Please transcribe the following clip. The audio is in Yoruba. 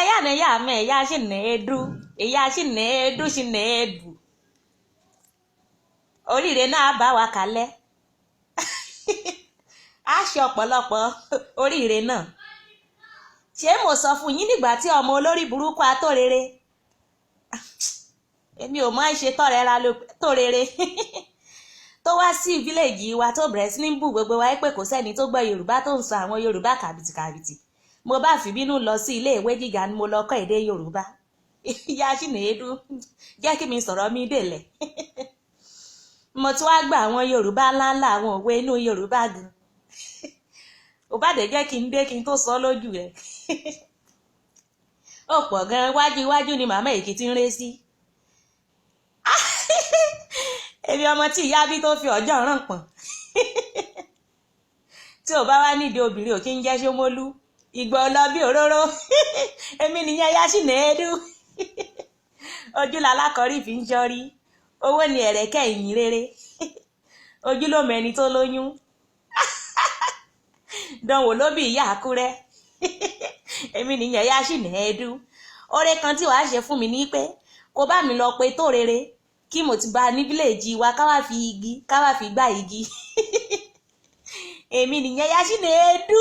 ya na ya me ya shi na edu ya shi na edu shi na edu oríire náà bá wa kalẹ̀ á ṣe ọ̀pọ̀lọpọ̀ oríire náà ṣé mo sọ fún yín nígbà tí ọmọ olórí burúkú atórere èmi ò mọ̀ ṣe tọrẹra tórere tó wá sí fíléèjì wa tó bẹ̀rẹ̀ sí ní bú gbogbo wa pé kò sẹ́ni tó gbọ́ yorùbá tó ń sọ àwọn yorùbá kàbìtìkàbìtì mo bá fìbínú lọ sí ilé ìwé gíga ni mo lọ kọ́ èdè yorùbá ya Chinedu jẹ́ kí mi sọ̀rọ̀ mi délẹ̀ mo tún wá gba àwọn yorùbá ńláńlá àwọn òwe inú yorùbá gan ò bá dé jẹ́ kí n dé kí n tó sọ lójú rẹ̀ ó pọ̀ gan wájú iwájú ni màmá èkìtì ń ré sí èmi ọmọ tí ìyá bí tó fi ọjọ́ ràn pọ̀n tí ò bá wá nídìí obìnrin ò kí ń jẹ́ Ṣómólú ìgbà ọlọ bí òróró èmi nìyẹn ya Chinedu ojú lalákọ̀ọ́rí fi ń ṣọ́rí owó ni ẹ̀rẹ̀kẹ́ ìyìn rere ojú ló mẹ́ni tó lóyún dánwò ló bí ìyá Àkúrẹ́ èmi nìyẹn ya Chinedu oore kan tí wàá ṣe fún mi ní pé kó bá mi lọ pe Tórere kí mo ti bá ní fíléèjì wa káwá fi gbá igi èmi nìyẹn ya Chinedu.